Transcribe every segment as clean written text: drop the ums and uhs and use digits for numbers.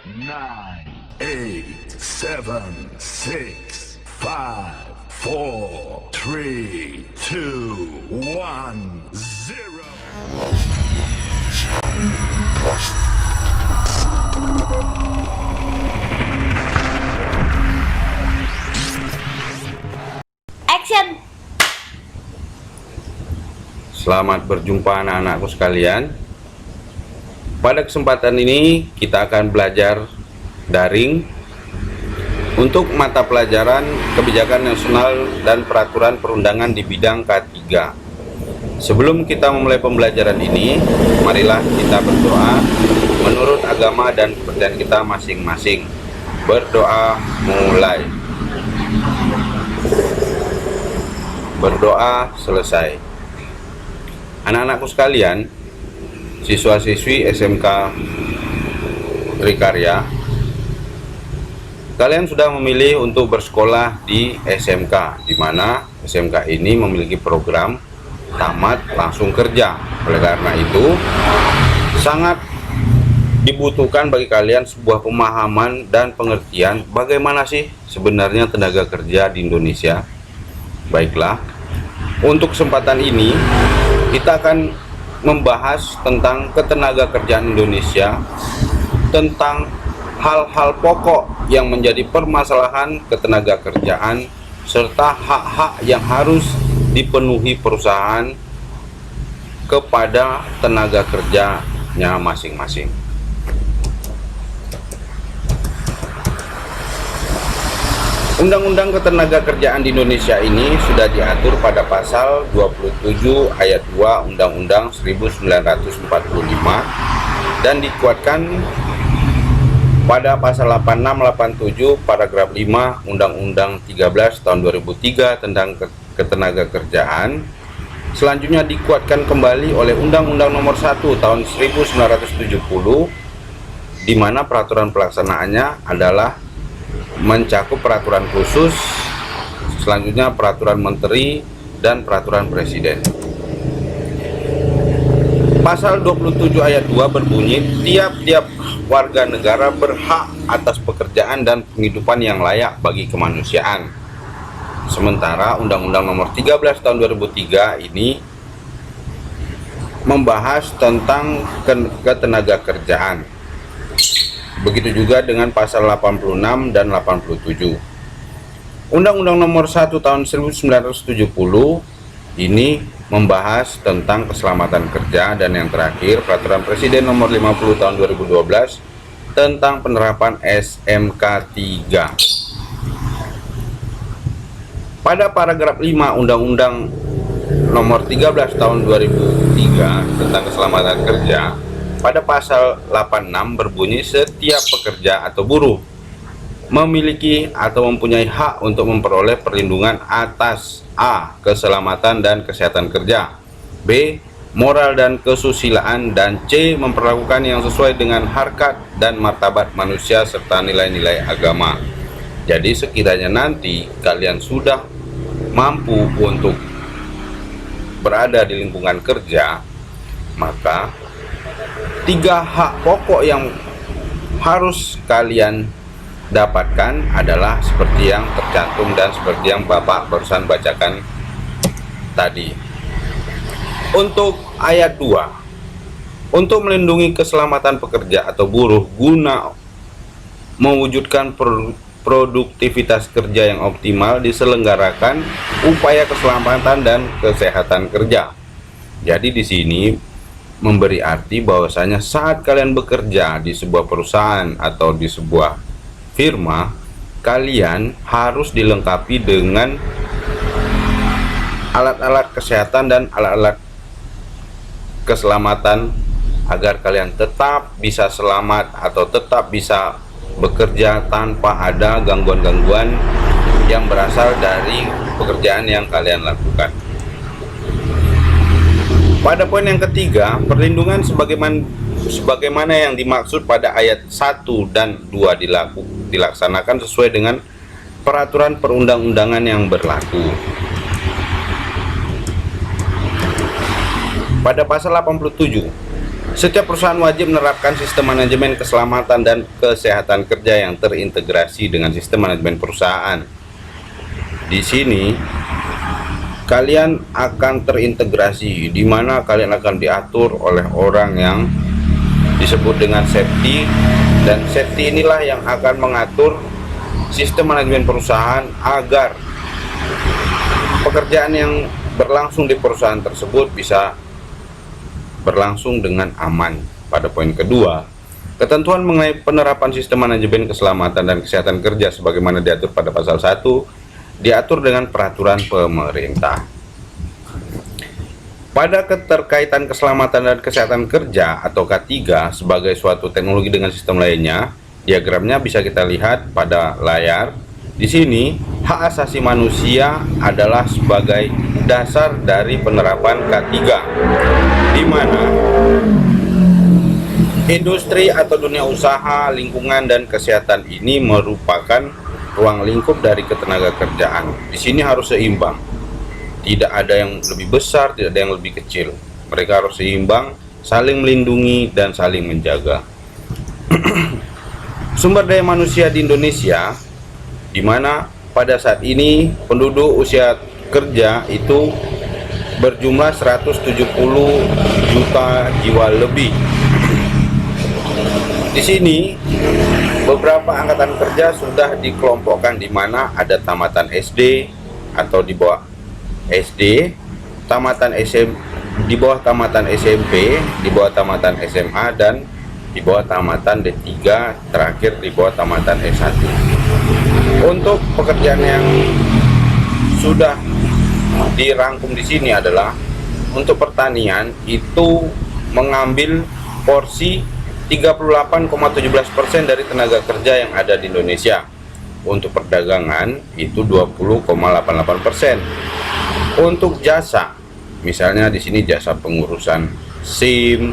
9, 8, 7, 6, 5, 4, 3, 2, 1, 0. Action. Selamat berjumpa anak-anakku sekalian. Pada kesempatan ini kita akan belajar daring untuk mata pelajaran Kebijakan Nasional dan Peraturan Perundangan di bidang K3. Sebelum kita memulai pembelajaran ini, marilah kita berdoa menurut agama dan kepercayaan kita masing-masing. Berdoa mulai. Berdoa selesai. Anak-anakku sekalian, siswa-siswi SMK Trikarya, kalian sudah memilih untuk bersekolah di SMK, di mana SMK ini memiliki program tamat langsung kerja. Oleh karena itu, sangat dibutuhkan bagi kalian sebuah pemahaman dan pengertian bagaimana sih sebenarnya tenaga kerja di Indonesia. Baiklah, untuk kesempatan ini kita akan membahas tentang ketenaga kerjaan Indonesia, tentang hal-hal pokok yang menjadi permasalahan ketenaga kerjaan, serta hak-hak yang harus dipenuhi perusahaan kepada tenaga kerjanya masing-masing. Undang-Undang Ketenagakerjaan di Indonesia ini sudah diatur pada pasal 27 ayat 2 Undang-Undang 1945 dan dikuatkan pada pasal 86, 87 paragraf 5 Undang-Undang 13 tahun 2003 tentang ketenagakerjaan. Selanjutnya dikuatkan kembali oleh Undang-Undang Nomor 1 tahun 1970, di mana peraturan pelaksanaannya adalah mencakup peraturan khusus, selanjutnya peraturan menteri dan peraturan presiden. Pasal 27 ayat 2 berbunyi, tiap-tiap warga negara berhak atas pekerjaan dan penghidupan yang layak bagi kemanusiaan. Sementara Undang-Undang Nomor 13 tahun 2003 ini membahas tentang ketenagakerjaan. Begitu juga dengan pasal 86 dan 87. Undang-Undang Nomor 1 tahun 1970 ini membahas tentang keselamatan kerja, dan yang terakhir Peraturan Presiden Nomor 50 tahun 2012 tentang penerapan SMK 3. Pada paragraf 5 Undang-Undang Nomor 13 tahun 2003 tentang keselamatan kerja, pada pasal 86 berbunyi, setiap pekerja atau buruh memiliki atau mempunyai hak untuk memperoleh perlindungan atas A. Keselamatan dan kesehatan kerja, B. Moral dan kesusilaan, dan C. Memperlakukan yang sesuai dengan harkat dan martabat manusia serta nilai-nilai agama. Jadi sekiranya nanti kalian sudah mampu untuk berada di lingkungan kerja, maka 3 hak pokok yang harus kalian dapatkan adalah seperti yang tercantum dan seperti yang Bapak barusan bacakan tadi. Untuk ayat 2, untuk melindungi keselamatan pekerja atau buruh guna mewujudkan produktivitas kerja yang optimal, diselenggarakan upaya keselamatan dan kesehatan kerja. Jadi di sini memberi arti bahwasanya saat kalian bekerja di sebuah perusahaan atau di sebuah firma, kalian harus dilengkapi dengan alat-alat kesehatan dan alat-alat keselamatan agar kalian tetap bisa selamat atau tetap bisa bekerja tanpa ada gangguan-gangguan yang berasal dari pekerjaan yang kalian lakukan. Pada poin yang ketiga, perlindungan sebagaimana yang dimaksud pada ayat 1 dan 2 dilaksanakan sesuai dengan peraturan perundang-undangan yang berlaku. Pada pasal 87 Setiap perusahaan wajib menerapkan sistem manajemen keselamatan dan kesehatan kerja yang terintegrasi dengan sistem manajemen perusahaan. Di sini kalian akan terintegrasi, di mana kalian akan diatur oleh orang yang disebut dengan safety, dan safety inilah yang akan mengatur sistem manajemen perusahaan agar pekerjaan yang berlangsung di perusahaan tersebut bisa berlangsung dengan aman. Pada poin kedua, ketentuan mengenai penerapan sistem manajemen keselamatan dan kesehatan kerja sebagaimana diatur pada pasal 1 diatur dengan peraturan pemerintah. Pada keterkaitan keselamatan dan kesehatan kerja atau K3 sebagai suatu teknologi dengan sistem lainnya, diagramnya bisa kita lihat pada layar. Di sini, hak asasi manusia adalah sebagai dasar dari penerapan K3, di mana industri atau dunia usaha, lingkungan, dan kesehatan ini merupakan ruang lingkup dari ketenaga kerjaan. Di sini harus seimbang, tidak ada yang lebih besar, tidak ada yang lebih kecil. Mereka harus seimbang, saling melindungi, dan saling menjaga. Sumber daya manusia di Indonesia, di mana pada saat ini penduduk usia kerja itu berjumlah 170 juta jiwa lebih. Di sini beberapa angkatan kerja sudah dikelompokkan, di mana ada tamatan SD atau di bawah SD, tamatan di bawah tamatan SMP, di bawah tamatan SMA, dan di bawah tamatan D3, terakhir di bawah tamatan S1. Untuk pekerjaan yang sudah dirangkum di sini adalah untuk pertanian itu mengambil porsi 38,17% dari tenaga kerja yang ada di Indonesia. Untuk perdagangan itu 20,88%. Untuk jasa, misalnya di sini jasa pengurusan SIM,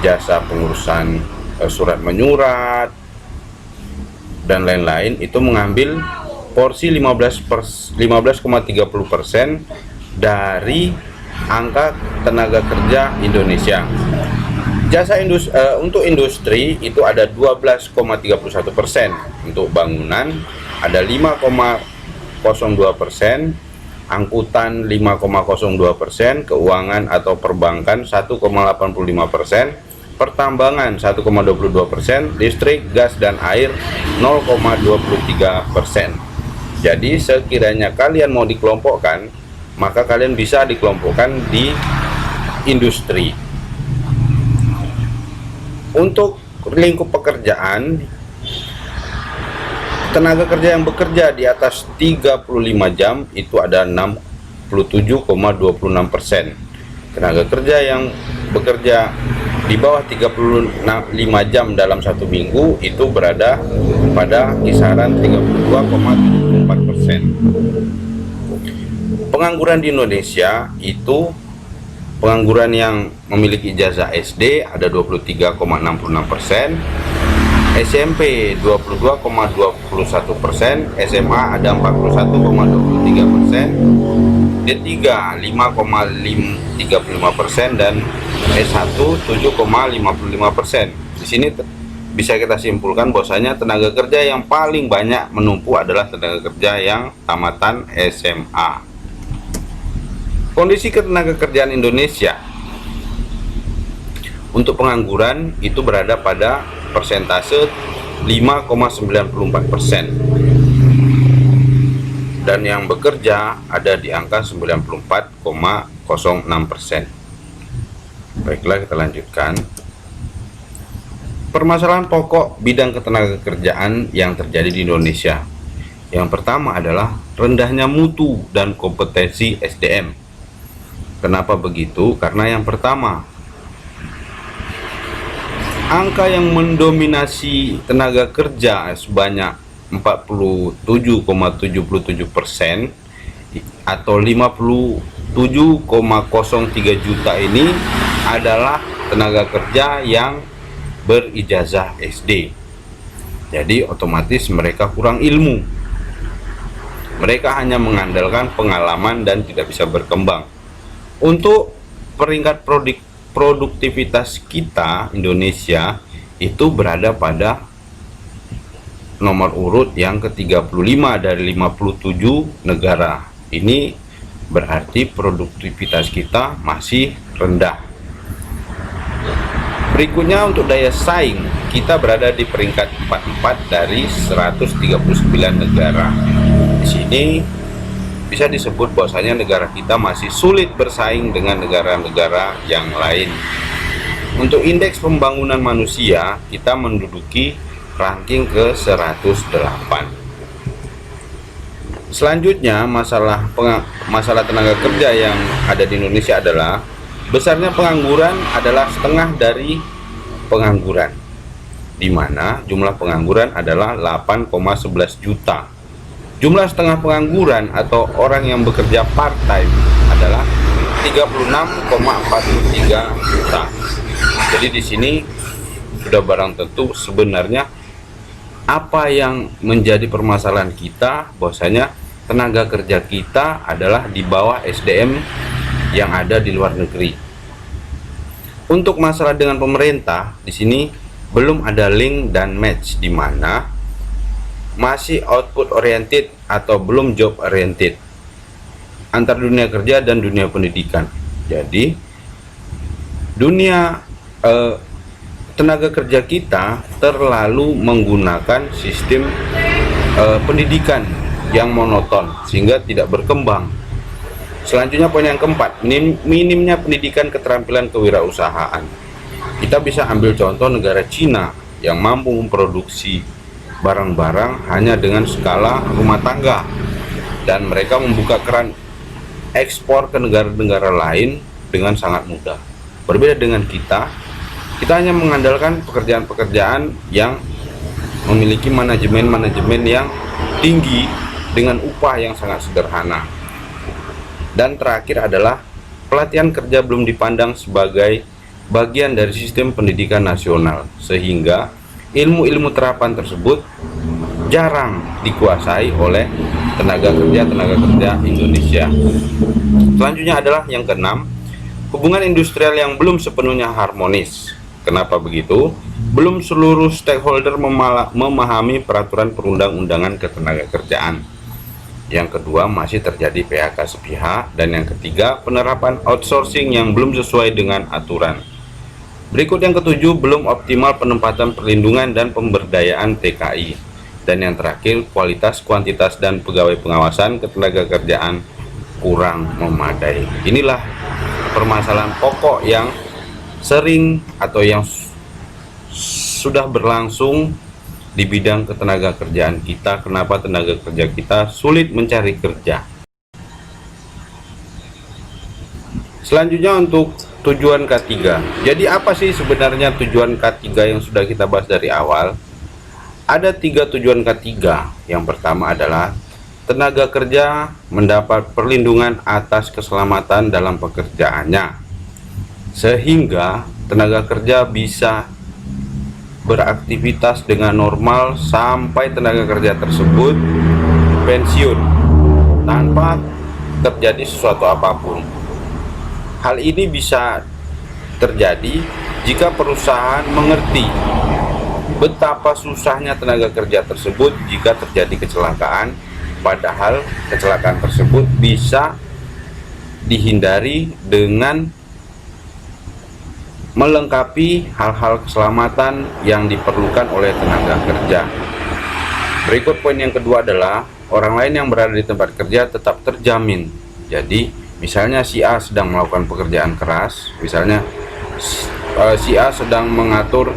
jasa pengurusan surat menyurat, dan lain-lain, itu mengambil porsi 15,30% dari angka tenaga kerja Indonesia. Jasa untuk industri itu ada 12,31%, untuk bangunan ada 5,02%, angkutan 5,02%, keuangan atau perbankan 1,85%, pertambangan 1,22%, listrik, gas, dan air 0,23%. Jadi sekiranya kalian mau dikelompokkan, maka kalian bisa dikelompokkan di industri. Untuk lingkup pekerjaan, tenaga kerja yang bekerja di atas 35 jam itu ada 67,26%. Tenaga kerja yang bekerja di bawah 35 jam dalam satu minggu itu berada pada kisaran 32,74%. Pengangguran di Indonesia itu, pengangguran yang memiliki ijazah SD ada 23,66%, SMP 22,21%, SMA ada 41,23%, D3 5,35%, dan S1 7,55%. Di sini bisa kita simpulkan bahwasanya tenaga kerja yang paling banyak menumpuk adalah tenaga kerja yang tamatan SMA. Kondisi ketenaga kerjaan Indonesia untuk pengangguran itu berada pada persentase 5,94%, dan yang bekerja ada di angka 94,06%. Baiklah, kita lanjutkan. Permasalahan pokok bidang ketenagakerjaan yang terjadi di Indonesia. Yang pertama adalah rendahnya mutu dan kompetensi SDM. Kenapa begitu? Karena yang pertama, angka yang mendominasi tenaga kerja sebanyak 47,77% atau 57,03 juta ini adalah tenaga kerja yang berijazah SD. Jadi otomatis mereka kurang ilmu. Mereka hanya mengandalkan pengalaman dan tidak bisa berkembang. Untuk peringkat produktivitas kita Indonesia itu berada pada nomor urut yang ke-35 dari 57 negara. Ini berarti produktivitas kita masih rendah. Berikutnya untuk daya saing, kita berada di peringkat 44 dari 139 negara. Di sini bisa disebut bahwasanya negara kita masih sulit bersaing dengan negara-negara yang lain. Untuk indeks pembangunan manusia, kita menduduki ranking ke 108. Selanjutnya, masalah tenaga kerja yang ada di Indonesia adalah besarnya pengangguran adalah setengah dari pengangguran, di mana jumlah pengangguran adalah 8,11 juta. Jumlah setengah pengangguran atau orang yang bekerja part-time adalah 36,43 juta. Jadi di sini sudah barang tentu sebenarnya apa yang menjadi permasalahan kita, bahwasanya tenaga kerja kita adalah di bawah SDM yang ada di luar negeri. Untuk masalah dengan pemerintah, di sini belum ada link dan match, di mana masih output oriented atau belum job oriented antar dunia kerja dan dunia pendidikan. Jadi dunia tenaga kerja kita terlalu menggunakan sistem pendidikan yang monoton sehingga tidak berkembang. Selanjutnya poin yang keempat, minimnya pendidikan keterampilan kewirausahaan. Kita bisa ambil contoh negara Cina yang mampu memproduksi barang-barang hanya dengan skala rumah tangga, dan mereka membuka keran ekspor ke negara-negara lain dengan sangat mudah. Berbeda dengan kita hanya mengandalkan pekerjaan-pekerjaan yang memiliki manajemen yang tinggi dengan upah yang sangat sederhana. Dan terakhir adalah pelatihan kerja belum dipandang sebagai bagian dari sistem pendidikan nasional, sehingga ilmu-ilmu terapan tersebut jarang dikuasai oleh tenaga kerja Indonesia. Selanjutnya adalah yang keenam, hubungan industrial yang belum sepenuhnya harmonis. Kenapa begitu? Belum seluruh stakeholder memahami peraturan perundang-undangan ketenagakerjaan. Yang kedua, masih terjadi PHK sepihak. Dan yang ketiga, penerapan outsourcing yang belum sesuai dengan aturan. Berikut yang ketujuh, belum optimal penempatan perlindungan dan pemberdayaan TKI. Dan yang terakhir, kualitas, kuantitas, dan pegawai pengawasan ketenagakerjaan kurang memadai. Inilah permasalahan pokok yang sering atau yang sudah berlangsung di bidang ketenagakerjaan kita. Kenapa tenaga kerja kita sulit mencari kerja? Selanjutnya untuk tujuan K3. Jadi apa sih sebenarnya tujuan K3 yang sudah kita bahas dari awal? Ada 3 tujuan K3. Yang pertama adalah tenaga kerja mendapat perlindungan atas keselamatan dalam pekerjaannya, sehingga tenaga kerja bisa beraktivitas dengan normal sampai tenaga kerja tersebut pensiun tanpa terjadi sesuatu apapun. Hal ini bisa terjadi jika perusahaan mengerti betapa susahnya tenaga kerja tersebut jika terjadi kecelakaan, padahal kecelakaan tersebut bisa dihindari dengan melengkapi hal-hal keselamatan yang diperlukan oleh tenaga kerja. Berikut poin yang kedua adalah orang lain yang berada di tempat kerja tetap terjamin. Jadi misalnya si A sedang melakukan pekerjaan keras, misalnya si A sedang mengatur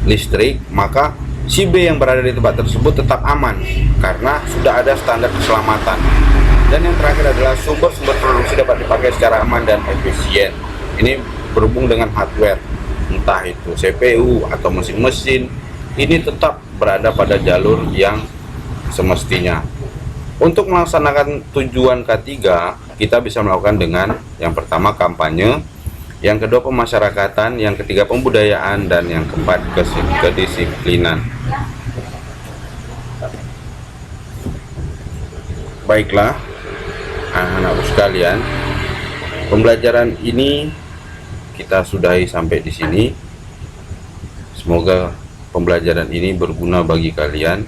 listrik, maka si B yang berada di tempat tersebut tetap aman karena sudah ada standar keselamatan. Dan yang terakhir adalah sumber-sumber produksi dapat dipakai secara aman dan efisien. Ini berhubung dengan hardware, entah itu CPU atau mesin-mesin, ini tetap berada pada jalur yang semestinya. Untuk melaksanakan tujuan K3, kita bisa melakukan dengan yang pertama kampanye, yang kedua pemasyarakatan, yang ketiga pembudayaan, dan yang keempat kedisiplinan. Baiklah anak-anakku sekalian, pembelajaran ini kita sudahi sampai di sini. Semoga pembelajaran ini berguna bagi kalian.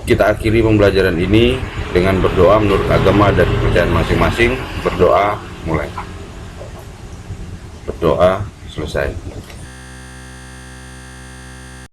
Kita akhiri pembelajaran ini dengan berdoa menurut agama dan kepercayaan masing-masing. Berdoa mulai. Berdoa selesai.